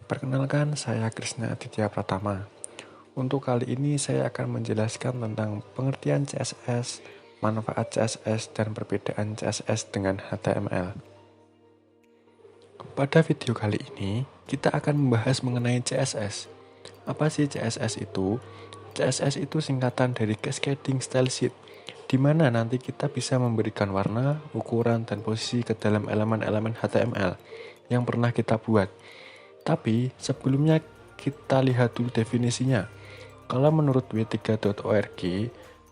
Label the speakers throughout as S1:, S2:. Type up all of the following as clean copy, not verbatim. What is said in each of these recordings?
S1: Perkenalkan, saya Krisna Aditya Pratama. Untuk kali ini saya akan menjelaskan tentang pengertian CSS, manfaat CSS, dan perbedaan CSS dengan HTML. Pada video kali ini, kita akan membahas mengenai CSS. Apa sih CSS itu? CSS itu singkatan dari Cascading Style Sheet, di mana nanti kita bisa memberikan warna, ukuran, dan posisi ke dalam elemen-elemen HTML yang pernah kita buat. Tapi sebelumnya kita lihat dulu definisinya. Kalau menurut w3.org,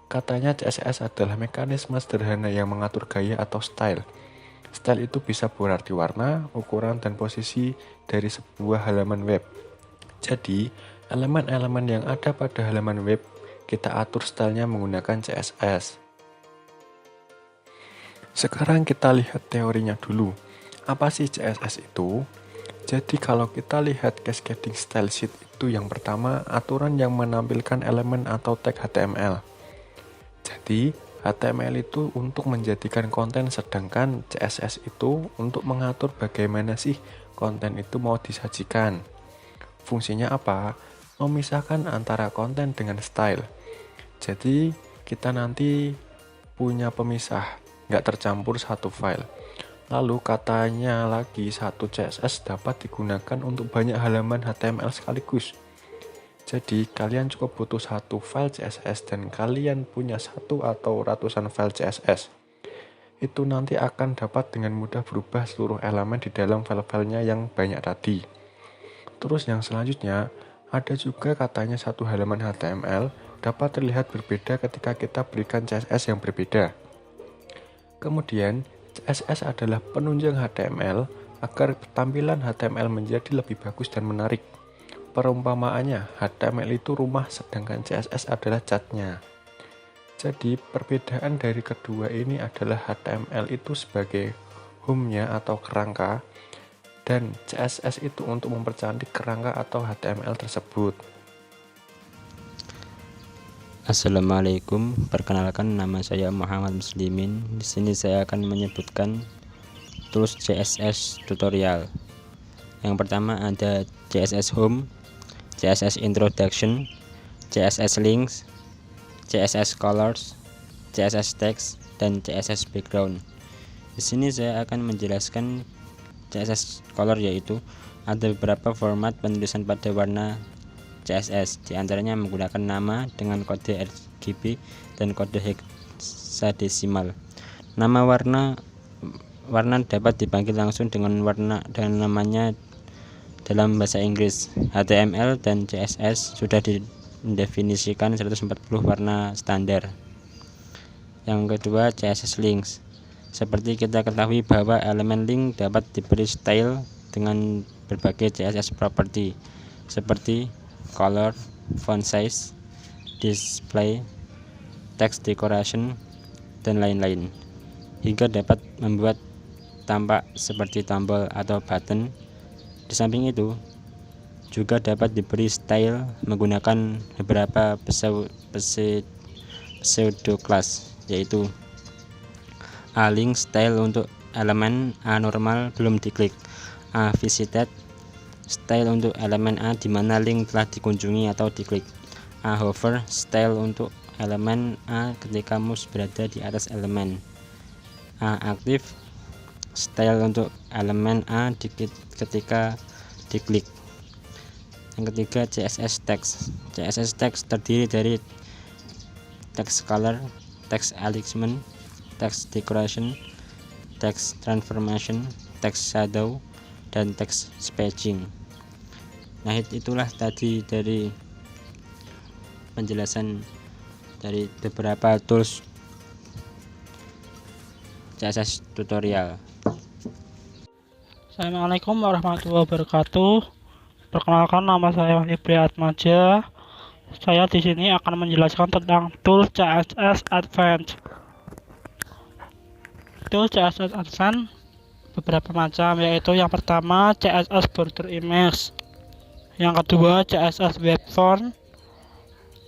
S1: katanya CSS adalah mekanisme sederhana yang mengatur gaya atau style. Style itu bisa berarti warna, ukuran, dan posisi dari sebuah halaman web. Jadi, elemen-elemen yang ada pada halaman web, kita atur stylenya menggunakan CSS. Sekarang kita lihat teorinya dulu. Apa sih CSS itu? Jadi kalau kita lihat Cascading Style Sheet itu yang pertama, aturan yang menampilkan elemen atau tag HTML. Jadi HTML itu untuk menjadikan konten, sedangkan CSS itu untuk mengatur bagaimana sih konten itu mau disajikan. Fungsinya apa? Memisahkan antara konten dengan style. Jadi kita nanti punya pemisah, nggak tercampur satu file. Lalu katanya lagi satu CSS dapat digunakan untuk banyak halaman HTML sekaligus. Jadi kalian cukup butuh satu file CSS dan kalian punya satu atau ratusan file CSS. Itu nanti akan dapat dengan mudah berubah seluruh elemen di dalam file-filenya yang banyak tadi. Terus yang selanjutnya, ada juga katanya satu halaman HTML dapat terlihat berbeda ketika kita berikan CSS yang berbeda. Kemudian, CSS adalah penunjang HTML agar tampilan HTML menjadi lebih bagus dan menarik. Perumpamaannya, HTML itu rumah sedangkan CSS adalah catnya. Jadi, perbedaan dari kedua ini adalah HTML itu sebagai home-nya atau kerangka, dan CSS itu untuk mempercantik kerangka atau HTML tersebut.
S2: Assalamualaikum, perkenalkan nama saya Muhammad Muslimin. Di sini saya akan menyebutkan tools CSS tutorial. Yang pertama ada CSS Home, CSS Introduction, CSS Links, CSS Colors, CSS Text, dan CSS Background. Di sini saya akan menjelaskan CSS Color, yaitu ada beberapa format penulisan pada warna CSS, diantaranya menggunakan nama dengan kode RGB dan kode heksadesimal. Nama warna dapat dipanggil langsung dengan namanya dalam bahasa Inggris. HTML dan CSS sudah didefinisikan 140 warna standar. Yang kedua, CSS Links. Seperti kita ketahui bahwa elemen link dapat diberi style dengan berbagai CSS property seperti color, font size, display, text decoration, dan lain-lain, hingga dapat membuat tampak seperti tombol atau button. Di samping itu, juga dapat diberi style menggunakan beberapa pseudo class, yaitu A link style untuk elemen A normal belum diklik, A visited style untuk elemen A di mana link telah dikunjungi atau diklik, A hover style untuk elemen A ketika mouse berada di atas elemen, A active style untuk elemen A ketika diklik. Yang ketiga, CSS Text. CSS Text terdiri dari text color, text alignment, text decoration, text transformation, text shadow, dan text spacing. Nah, itulah tadi dari penjelasan dari beberapa tools CSS tutorial.
S3: Assalamualaikum warahmatullahi wabarakatuh. Perkenalkan, nama saya Ibri Atmaja. Saya di sini akan menjelaskan tentang tools CSS Advanced. Tools CSS Advanced beberapa macam, yaitu yang pertama CSS Border Image, yang kedua CSS Web Font,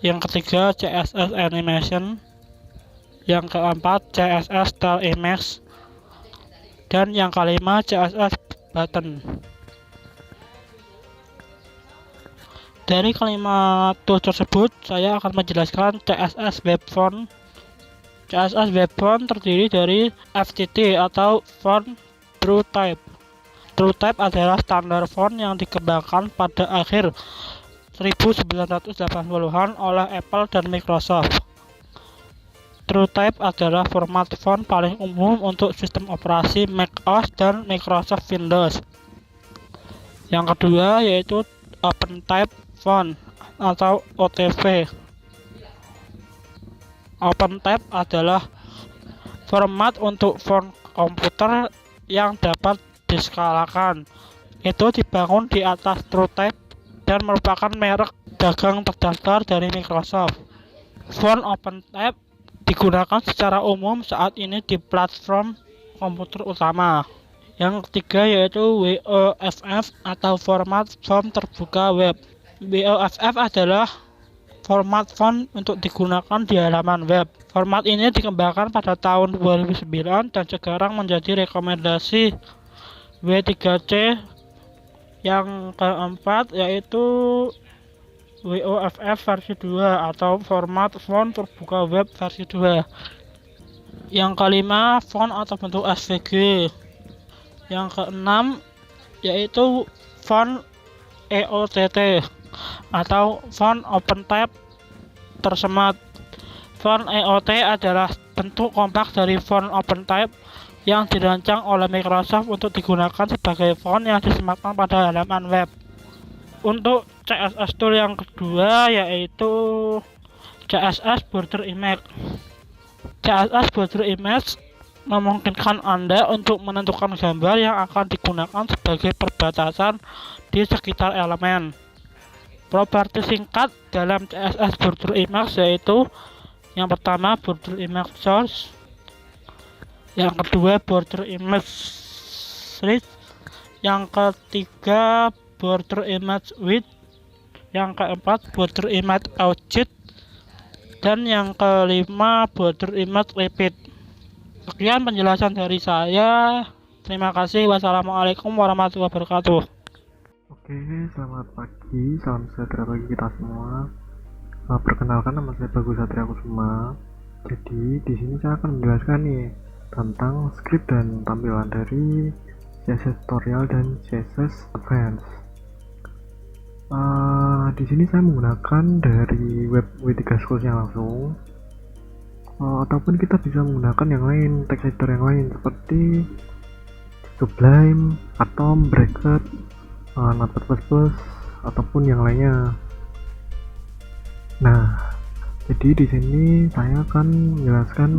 S3: yang ketiga CSS Animation, yang keempat CSS Style Image, dan yang kelima CSS Button. Dari kelima tools tersebut, saya akan menjelaskan CSS Web Font. CSS Web Font terdiri dari FTT atau Font TrueType. TrueType adalah standar font yang dikembangkan pada akhir 1980-an oleh Apple dan Microsoft. TrueType adalah format font paling umum untuk sistem operasi macOS dan Microsoft Windows. Yang kedua yaitu OpenType Font atau OTF. OpenType adalah format untuk font komputer yang dapat diskalakan. Itu dibangun di atas TrueType dan merupakan merek dagang terdaftar dari Microsoft. Font OpenType digunakan secara umum saat ini di platform komputer utama. Yang ketiga yaitu WOFF atau format font terbuka web. WOFF adalah format font untuk digunakan di halaman web. Format ini dikembangkan pada tahun 2009 dan sekarang menjadi rekomendasi W3C. Yang keempat yaitu WOFF versi 2 atau format font terbuka web versi 2. Yang kelima, font atau bentuk SVG. Yang keenam yaitu font EOTT atau font OpenType tersemat. Font EOT adalah bentuk kompak dari font OpenType yang dirancang oleh Microsoft untuk digunakan sebagai font yang disematkan pada halaman web. Untuk CSS tool yang kedua yaitu CSS Border Image. CSS Border Image memungkinkan Anda untuk menentukan gambar yang akan digunakan sebagai perbatasan di sekitar elemen. Properti singkat dalam CSS Border Image yaitu yang pertama Border Image Source, yang kedua Border Image Size, yang ketiga Border Image Width, yang keempat Border Image Object, dan yang kelima Border Image Repeat. Sekian penjelasan dari saya. Terima kasih. Wassalamualaikum warahmatullahi wabarakatuh.
S1: Oke, selamat pagi, salam sejahtera bagi kita semua. Perkenalkan, nama saya Bagus Satria Kusuma. Jadi di sini saya akan menjelaskan nih tentang script dan tampilan dari CSS tutorial dan CSS Advanced. Di sini saya menggunakan dari web W3 Schools yang langsung, ataupun kita bisa menggunakan yang lain, text editor yang lain seperti Sublime, Atom, Bracket, Notepad++, ataupun yang lainnya. Nah, jadi di sini saya akan menjelaskan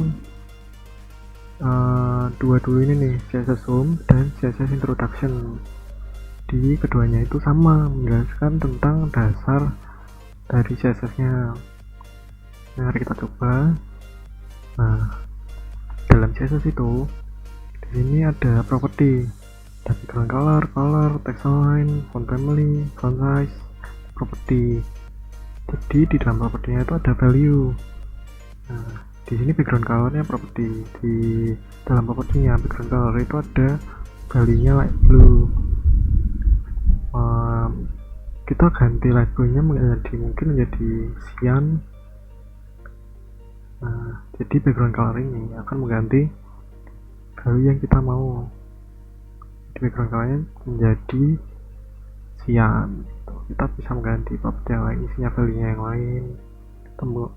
S1: dua dulu ini nih, CSS Home dan CSS Introduction. Di keduanya itu sama, menjelaskan tentang dasar dari CSS-nya. Nah, mari kita coba. Nah, dalam CSS itu di sini ada properti, ada background color, text align, font family, font size, properti. Jadi di dalam propertinya itu ada value. Nah, di sini background colornya properti. Di dalam propertinya background color itu ada value-nya light blue. Kita ganti light blue-nya mungkin menjadi cyan. Nah, jadi background color ini akan mengganti value yang kita mau. Di background colornya menjadi cyan. Kita bisa mengganti properti yang lain, isinya value-nya yang lain,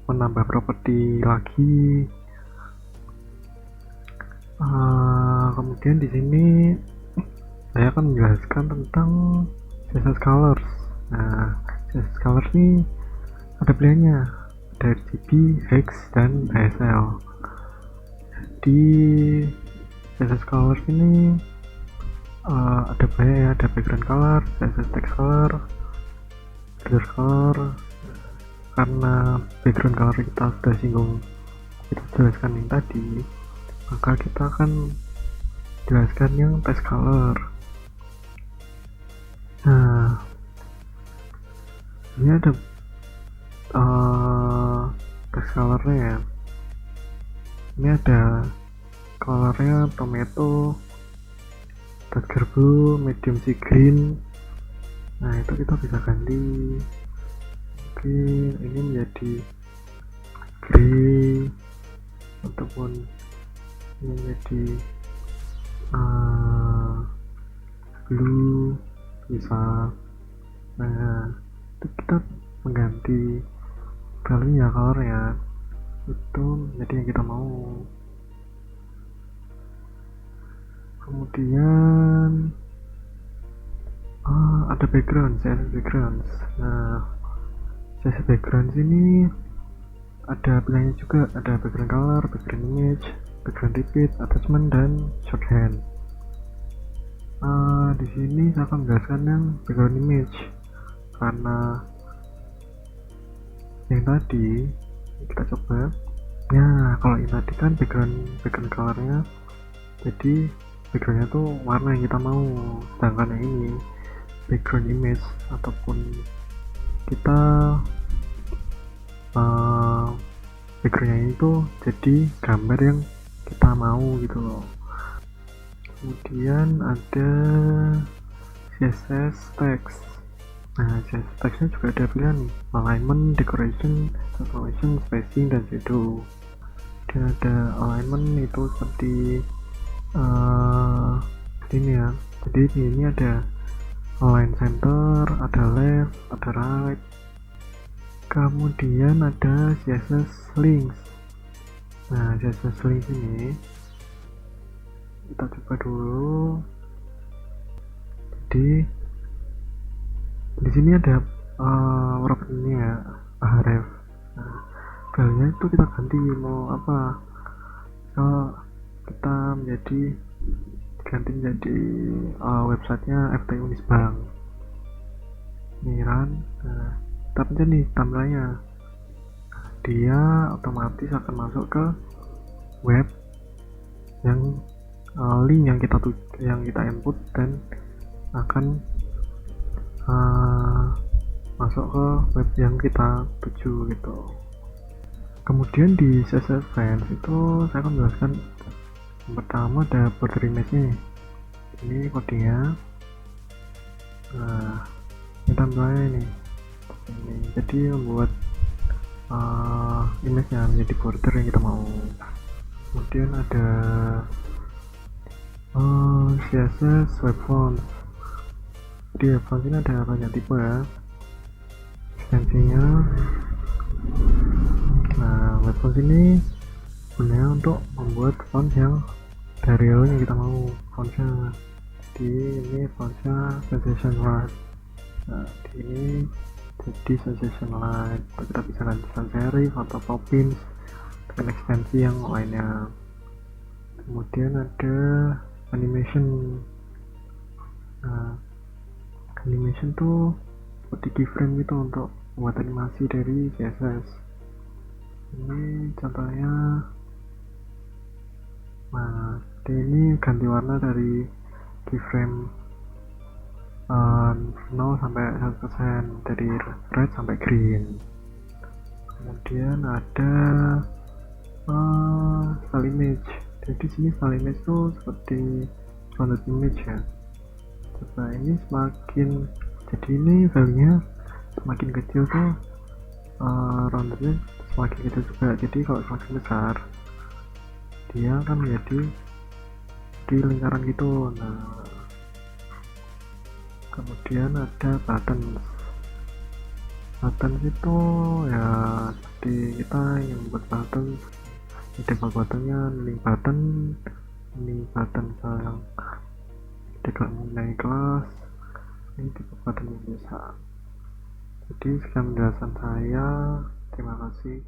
S1: menambah properti lagi. Kemudian di sini saya akan menjelaskan tentang CSS colors. Nah, CSS colors ini ada pilihannya, ada RGB, Hex, dan ASL. Di CSS colors ini ada banyak ya, ada background color, CSS text color, border color. Karena background color kita sudah singgung, kita jelaskan yang tadi, maka kita akan jelaskan yang text color. Nah, ini ada text colornya ya. Ini ada colornya tomato, dark blue, medium sea green. Nah, itu kita bisa ganti mungkin ini menjadi gray ataupun ini menjadi blue bisa. Nah itu kita mengganti value ya, colornya itu menjadi yang kita mau. Kemudian ada background, CSS backgrounds. Nah CSS backgrounds ini ada pilihannya juga, ada background color, background image, background repeat, attachment, dan shorthand. Di sini saya akan menjelaskan yang background image karena yang tadi kita coba. Nah kalau yang tadi kan background colornya, jadi backgroundnya tuh warna yang kita mau, sedangkan yang ini background image ataupun kita backgroundnya itu jadi gambar yang kita mau gitu loh. Kemudian ada CSS text. Nah CSS textnya juga ada pilihan nih, alignment, decoration, transformation, spacing, dan shadow. Dan ada alignment itu seperti ini ya, jadi ini ada align center, ada left, ada right. Kemudian ada CSS links. Nah CSS links ini kita coba dulu. Jadi di sini ada huruf ini ya, href. Nah value itu kita ganti mau apa, kalau kita ganti menjadi websitenya FT Unisbank Miran. Nah kita pencet nih tampilannya, dia otomatis akan masuk ke web yang link yang kita input dan akan masuk ke web yang kita tuju gitu. Kemudian di CSS Advanced itu saya akan menjelaskan yang pertama ada border image nya, ini kodenya. Nah ini tampilannya ini, jadi membuat image nya menjadi border yang kita mau. Kemudian ada CSS web font. Di web font ini ada banyak tipe ya ekstensinya. Nah web font ini gunanya untuk membuat font yang dari yang kita mau fontnya. Jadi ini fontnya sensationalize. Nah di ini jadi sensationalize, kita bisa ganti sans serif atau poppins dengan ekstensi yang lainnya. Kemudian ada animation. Nah animation tuh seperti keyframe gitu untuk membuat animasi dari CSS. Ini contohnya. Nah ini ganti warna dari keyframe 0 sampai 100%, dari red sampai green. Kemudian ada style image. Jadi sini style image tuh seperti rounded image ya. Coba ini semakin, jadi ini value nya semakin kecil tuh roundednya semakin kecil juga. Jadi kalau semakin besar dia akan menjadi di lingkaran gitu. Nah kemudian ada buttons. Buttons itu ya seperti kita yang membuat buttons, default buttonnya link button yang deklar mengenai kelas, ini tipe button yang biasa. Jadi sekian penjelasan saya, terima kasih.